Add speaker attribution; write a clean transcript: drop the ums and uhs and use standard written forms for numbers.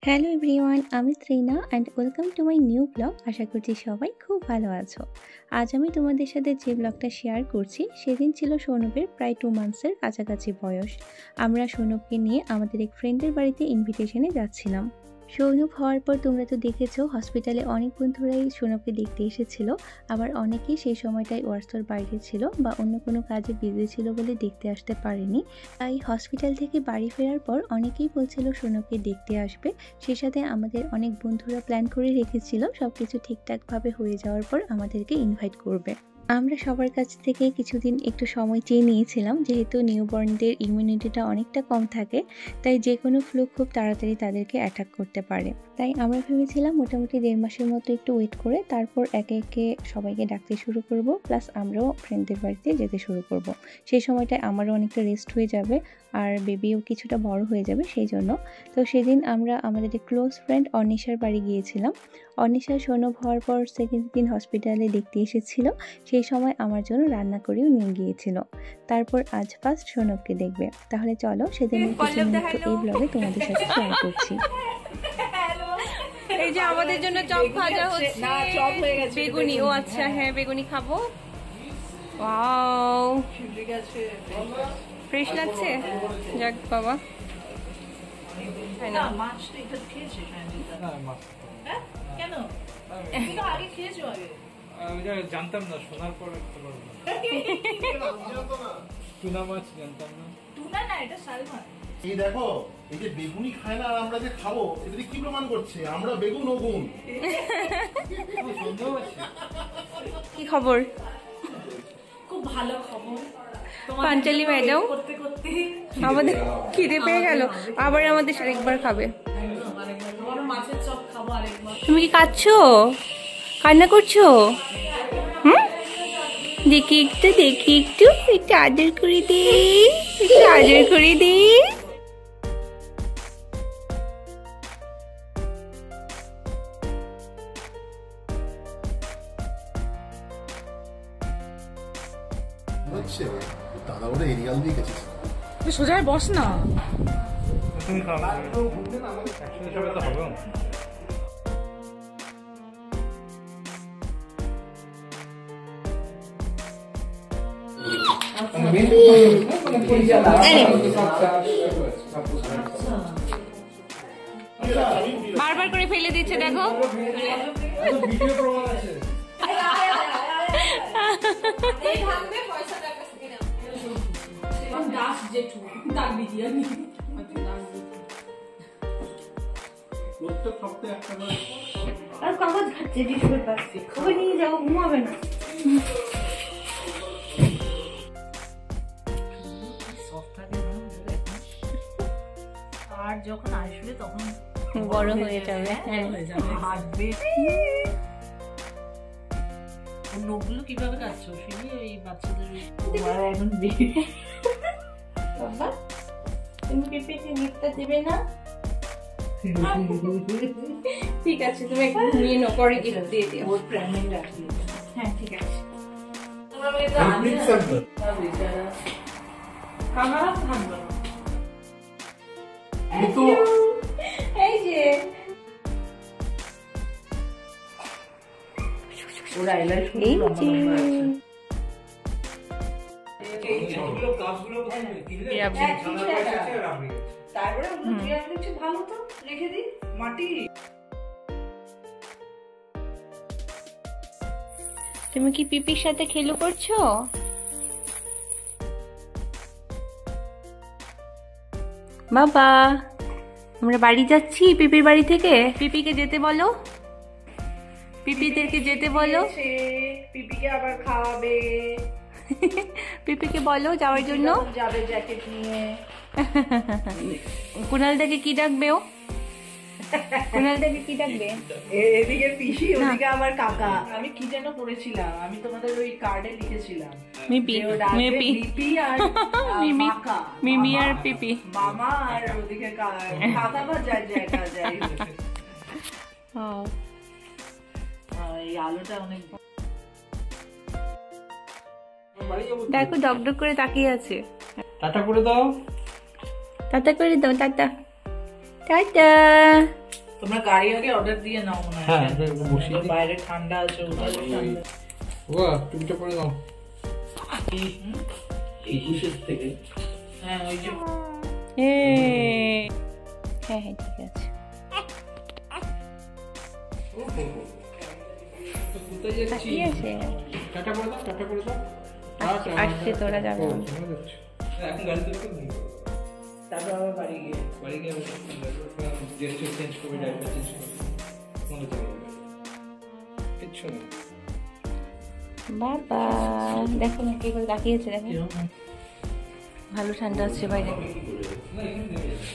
Speaker 1: Hello everyone, আমি Trina and welcome to my new blog. আশা করছি সবাই খুব ভালো আছো। আজ আমি তোমাদের সাথে যে ব্লগটা শেয়ার করছি সেদিন ছিল সৌনভের প্রায় 2 মান্থসের কাছাকাছি বয়স। আমরা সৌনভকে নিয়ে আমাদের এক ফ্রেন্ডের বাড়িতে ইনভিটেশনে যাচ্ছিলাম। সৌনভ হওয়ার পর তোমরা তো দেখেছো হসপিটালে অনেক বন্ধুরাই সৌনভকে দেখতে এসেছিল, আবার অনেকেই সেই সময়টায় ওয়ার্সোর বাইরে ছিল বা অন্য কোনো কাজে বিজি ছিল বলে দেখতে আসতে পারেনি। তাই হসপিটাল থেকে বাড়ি ফেরার পর অনেকেই বলছিল সৌনভকে দেখতে আসবে। সেই সাথে আমাদের অনেক বন্ধুরা প্ল্যান করে রেখেছিল সব কিছু ঠিকঠাকভাবে হয়ে যাওয়ার পর আমাদেরকে ইনভাইট করবে। আমরা সবার কাছ থেকে কিছুদিন একটু সময় চেয়ে নিয়েছিলাম, যেহেতু নিউবর্নদের ইমিউনিটিটা অনেকটা কম থাকে, তাই যে কোনো ফ্লু খুব তাড়াতাড়ি তাদেরকে অ্যাটাক করতে পারে। তাই আমরা ভেবেছিলাম মোটামুটি 1.5 মাসের মতো একটু ওয়েট করে তারপর একে একে সবাইকে ডাকতে শুরু করব, প্লাস আমরাও ফ্রেন্ডদের বাড়িতে যেতে শুরু করব। সেই সময়টায় আমারও অনেকটা রেস্ট হয়ে যাবে আর বেবিও কিছুটা বড় হয়ে যাবে সেই জন্য। তো সেদিন আমরা আমাদের ক্লোজ ফ্রেন্ড অনিশার বাড়ি গিয়েছিলাম। অনিশা সৌনভ হওয়ার পর সেকেন্ড দিন হসপিটালে দেখতে এসেছিল, সেই সময় আমার জন্য রান্না করেও নিয়ে গিয়েছিল। তারপর আজ ফার্স্ট সৌনভকে দেখবে। তাহলে চলো সেদিনের কিছু মুহূর্ত এই ব্লগে তোমাদের সাথে শেয়ার করছি।
Speaker 2: এই যে আমাদের জন্য চপ ভাজা হচ্ছে, না চপ হয়ে গেছে, বেগুনি। ও আচ্ছা, হ্যাঁ বেগুনি খাবো। ওয়াও, ফ্রেশ লাগছে। যাক বাবা, না মাছ তো এটা খেয়েছে না মাছ। হ্যাঁ কেন তুমি তো আগে খেয়েছো? আগে আমি জানতাম না, শোনার পর খবর না। টুনা মাছ জানতাম না। টুনা না, এটা সালমন।
Speaker 3: এই দেখো, এই যে বেগুনি খায় না আর আমরা যে খাবো, এটা কি প্রমাণ করছে? আমরা বেগুন ওগুন।
Speaker 2: কি খবর?
Speaker 4: খুব ভালো খবর।
Speaker 2: পাঞ্চালি ম্যাডাম, আমাদের খিদে পেয়ে গেল, আবার আমাদের আরেকবার খাবে।
Speaker 4: মাছের চপ খাবো আরেকবার।
Speaker 2: তুমি কি কাঁদছো, কান্না করছো? দেখি একটু একটু আদর করে দে, একটু আদর করে দে।
Speaker 3: দাদা ওটা এরিয়াল দিয়ে গেছিস,
Speaker 4: সোজা বস না।
Speaker 5: তুমি খাবে একসাথে সবাই তো হবে।
Speaker 2: বারবার করে ফেলে দিচ্ছে, দেখো।
Speaker 3: প্রত্যেক সপ্তাহে একটা করে
Speaker 4: আর কাগজ খাচ্ছে, ডিসপ্লে পাচ্ছি, ওকে নিয়ে যাও, ঘুমাবে না। আর যখন আসবে তখন
Speaker 2: বড় হয়ে যাবে,
Speaker 4: হাঁটবে। নখগুলো কিভাবে কাটছো শুনি? ওই বাচ্চাদের এখন বাবা, তুমি পেঁপেকে গিফটটা দেবে না?
Speaker 2: ঠিক আছে, তুমি একটু নিয়ে নাও, পরে গিফট দিয়ে দিও।
Speaker 4: ওর প্রেগনেন্ট রাখি। হ্যাঁ ঠিক আছে। আমার ভালো
Speaker 2: এই যে
Speaker 4: ওরা এলাই
Speaker 2: এই যে
Speaker 4: তারপরে ভালো তো রেখে দিই মাটি।
Speaker 2: তুমি কি পিপির সাথে খেলু করছো? বাবা, আমরা বাড়ি যাচ্ছি পিপির বাড়ি থেকে। পিপিকে যেতে বলো, পিপিদেরকে যেতে বলো।
Speaker 4: পিপিকে আবার খাওয়াবে।
Speaker 2: পিপিকে বলো যাওয়ার জন্য।
Speaker 4: যাবে জ্যাকেট নিয়ে।
Speaker 2: কুনালদাকে কি ডাকবে? ও কুনালদাকে কি ডাকবে?
Speaker 4: এদিকে পিসি, ওদিকে আমার কাকা। আমি কি যেন করেছিলাম, আমি তোমাদের ওই কার্ডে লিখেছিলাম
Speaker 2: মিপি, মিপি,
Speaker 4: মিপি আর
Speaker 2: মিমি,
Speaker 4: কাকা,
Speaker 2: মিমি আর পিপি,
Speaker 4: মামা আর ওদিকে কাকা বা যাই যাই। এই আলোটা অনেক
Speaker 2: দেখো ডকডক করে তাকিয়ে আছে।
Speaker 5: টাটা করে দাও,
Speaker 2: টাটা করে দাও, টাটা টাটা।
Speaker 4: তোমরা গাড়ি আগে অর্ডার দিয়ে নাও মনে হয়
Speaker 2: হ্যাঁ, এটা বসিয়ে দিই।
Speaker 4: বাইরে ঠান্ডা আছে ওটা ঠান্ডা
Speaker 2: বাহ, টুপিটা পরে নাও।
Speaker 3: 21 থেকে
Speaker 4: হ্যাঁ ওই যে
Speaker 1: হ্যাঁ হ্যাঁ ঠিক আছে।
Speaker 2: তো কোথায় যাচ্ছি?
Speaker 1: কি আছে?
Speaker 2: টাটা করে দাও, টাটা করে দাও।
Speaker 1: আসছে তোরা যাবে না।
Speaker 2: এখন গাড়ি তুলতে নেই।
Speaker 4: তারপর আবার বাড়ি গিয়ে
Speaker 2: বাড়ি গিয়ে ড্রেস চেঞ্জ করবে, ডাইপার চেঞ্জ করবে, মনে চলে যাবে। কিচ্ছু নেই।
Speaker 1: বাবা দেখো না কি করে তাকিয়েছে, দেখো ভালো ঠান্ডা আছে বাইরে।
Speaker 2: না, এখানে নেমে যাবে।